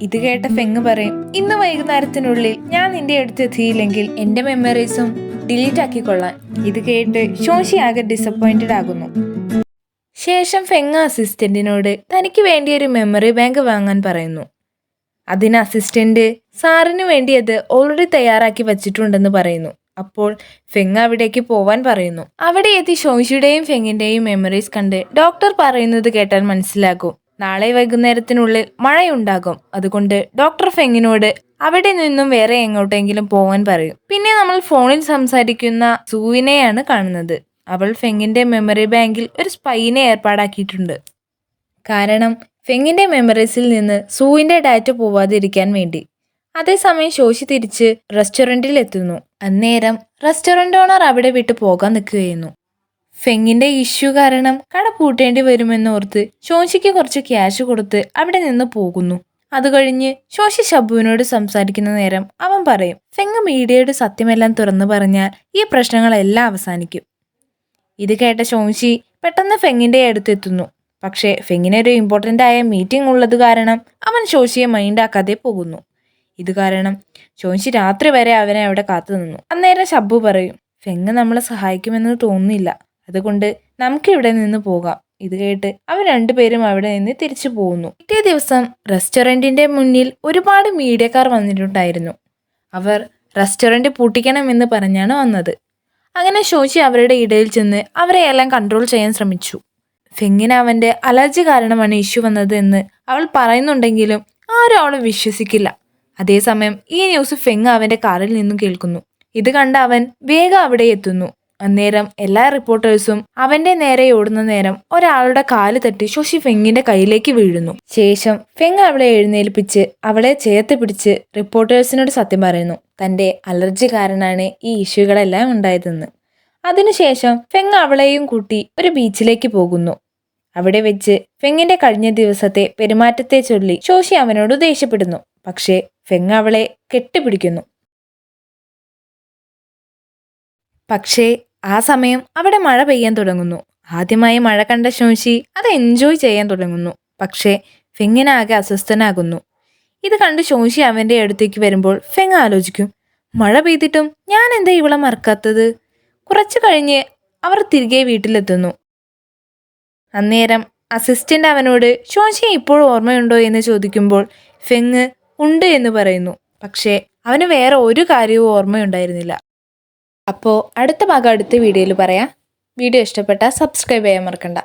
ഇത് കേട്ട ഫെങ് പറയും, ഇന്ന് വൈകുന്നേരത്തിനുള്ളിൽ ഞാൻ നിന്റെ അടുത്ത് എത്തിയില്ലെങ്കിൽ എന്റെ മെമ്മറീസും ഡിലീറ്റ് ആക്കിക്കൊള്ളാൻ. ഇത് കേട്ട് ഷോഷി ആകെ ഡിസപ്പോയിന്റഡ് ആകുന്നു. ശേഷം ഫെങ് അസിസ്റ്റന്റിനോട് തനിക്ക് വേണ്ടി ഒരു മെമ്മറി ബാങ്ക് വാങ്ങാൻ പറയുന്നു. അതിന് അസിസ്റ്റന്റ് സാറിന് വേണ്ടി അത് ഓൾറെഡി തയ്യാറാക്കി വച്ചിട്ടുണ്ടെന്ന് പറയുന്നു. അപ്പോൾ ഫെങ് അവിടേക്ക് പോവാൻ പറയുന്നു. അവിടെ എത്തി ഷോഷിയുടെയും ഫെങ്ങിന്റെയും മെമ്മറീസ് കണ്ട് ഡോക്ടർ പറയുന്നത് കേട്ടാൽ മനസ്സിലാകും, നാളെ വൈകുന്നേരത്തിനുള്ളിൽ മഴയുണ്ടാകും. അതുകൊണ്ട് ഡോക്ടർ ഫെങ്ങിനോട് അവിടെ നിന്നും വേറെ എങ്ങോട്ടെങ്കിലും പോവാൻ പറയും. പിന്നെ നമ്മൾ ഫോണിൽ സംസാരിക്കുന്ന സൂവിനെയാണ് കാണുന്നത്. അവൾ ഫെങ്ങിന്റെ മെമ്മറി ബാങ്കിൽ ഒരു സ്പൈനെ ഏർപ്പാടാക്കിയിട്ടുണ്ട്. കാരണം ഫെങ്ങിന്റെ മെമ്മറീസിൽ നിന്ന് സൂവിന്റെ ഡാറ്റ പോവാതിരിക്കാൻ വേണ്ടി. അതേസമയം ഷോഷി തിരിച്ച് റെസ്റ്റോറന്റിൽ എത്തുന്നു. അന്നേരം റെസ്റ്റോറന്റ് ഓണർ അവിടെ വിട്ട് പോകാൻ നിൽക്കുകയായിരുന്നു. ഫെങ്ങിന്റെ ഇഷ്യൂ കാരണം കട പൂട്ടേണ്ടി വരുമെന്നോർത്ത് ഷോഷിക്ക് കുറച്ച് ക്യാഷ് കൊടുത്ത് അവിടെ നിന്ന് പോകുന്നു. അത് കഴിഞ്ഞ് ഷോഷി ഷബ്ബുവിനോട് സംസാരിക്കുന്ന നേരം അവൻ പറയും, ഫെങ് മീഡിയയുടെ സത്യമെല്ലാം തുറന്നു പറഞ്ഞാൽ ഈ പ്രശ്നങ്ങളെല്ലാം അവസാനിക്കും. ഇത് കേട്ട ഷോഷി പെട്ടെന്ന് ഫെങ്ങിന്റെ അടുത്തെത്തുന്നു. പക്ഷേ ഫെങ്ങിനൊരു ഇമ്പോർട്ടൻ്റ് ആയ മീറ്റിംഗ് ഉള്ളത് കാരണം അവൻ ഷോഷിയെ മൈൻഡാക്കാതെ പോകുന്നു. ഇത് കാരണം ഷോഷി രാത്രി വരെ അവനെ അവിടെ കാത്തു നിന്നു. അന്നേരം ഷബ്ബു പറയും, ഫെങ് നമ്മളെ സഹായിക്കുമെന്ന് തോന്നുന്നില്ല, അതുകൊണ്ട് നമുക്ക് ഇവിടെ നിന്ന് പോകാം. ഇത് കേട്ട് അവർ രണ്ടുപേരും അവിടെ നിന്ന് തിരിച്ചു പോകുന്നു. പിറ്റേ ദിവസം റെസ്റ്റോറന്റിന്റെ മുന്നിൽ ഒരുപാട് മീഡിയക്കാർ വന്നിട്ടുണ്ടായിരുന്നു. അവർ റെസ്റ്റോറന്റ് പൂട്ടിക്കണമെന്ന് പറഞ്ഞാണ് വന്നത്. അങ്ങനെ ഷോഷി അവരുടെ ഇടയിൽ ചെന്ന് അവരെ എല്ലാം കൺട്രോൾ ചെയ്യാൻ ശ്രമിച്ചു. ഫെങ്ങിന് അവന്റെ അലർജി കാരണമാണ് ഇഷ്യൂ വന്നത് എന്ന് അവൾ പറയുന്നുണ്ടെങ്കിലും ആരും അവളെ വിശ്വസിക്കില്ല. അതേസമയം ഈ ന്യൂസ് ഫെങ് അവന്റെ കാറിൽ നിന്നും കേൾക്കുന്നു. ഇത് കണ്ട അവൻ വേഗം അവിടെ എത്തുന്നു. അന്നേരം എല്ലാ റിപ്പോർട്ടേഴ്സും അവന്റെ നേരെ ഓടുന്ന നേരം ഒരാളുടെ കാല് തട്ടി ഷോഷി ഫെങ്ങിന്റെ കയ്യിലേക്ക് വീഴുന്നു. ശേഷം ഫെങ് അവളെ എഴുന്നേൽപ്പിച്ച് അവളെ ചേർത്ത് പിടിച്ച് റിപ്പോർട്ടേഴ്സിനോട് സത്യം പറയുന്നു, തന്റെ അലർജി കാരണമാണ് ഈ ഇഷ്യൂകളെല്ലാം ഉണ്ടായതെന്ന്. അതിനുശേഷം ഫെങ് അവളെയും കൂട്ടി ഒരു ബീച്ചിലേക്ക് പോകുന്നു. അവിടെ വെച്ച് ഫെങ്ങിന്റെ കഴിഞ്ഞ ദിവസത്തെ പെരുമാറ്റത്തെ ചൊല്ലി ഷോഷി അവനോട് ദേഷ്യപ്പെടുന്നു. പക്ഷേ ഫെങ് അവളെ കെട്ടിപ്പിടിക്കുന്നു. പക്ഷേ ആ സമയം അവിടെ മഴ പെയ്യാൻ തുടങ്ങുന്നു. ആദ്യമായി മഴ കണ്ട ഷോഷി അത് എൻജോയ് ചെയ്യാൻ തുടങ്ങുന്നു. പക്ഷേ ഫെങ്ങിനാകെ അസ്വസ്ഥനാകുന്നു. ഇത് കണ്ട് ഷോഷി അവന്റെ അടുത്തേക്ക് വരുമ്പോൾ ഫെങ് ആലോചിക്കും, മഴ പെയ്തിട്ടും ഞാൻ എന്താ ഇവളെ മറക്കാത്തത്. കുറച്ചു കഴിഞ്ഞ് അവർ തിരികെ വീട്ടിലെത്തുന്നു. അന്നേരം അസിസ്റ്റന്റ് അവനോട് ഷോഷിയെ ഇപ്പോഴും ഓർമ്മയുണ്ടോ എന്ന് ചോദിക്കുമ്പോൾ ഫെങ് ഉണ്ട് എന്ന് പറയുന്നു. പക്ഷേ അവന് വേറെ ഒരു കാര്യവും ഓർമ്മയുണ്ടായിരുന്നില്ല. അപ്പോൾ അടുത്ത ഭാഗം അടുത്ത വീഡിയോയിൽ പറയാം. വീഡിയോ ഇഷ്ടപ്പെട്ടാൽ സബ്സ്ക്രൈബ് ചെയ്യാൻ മറക്കണ്ട.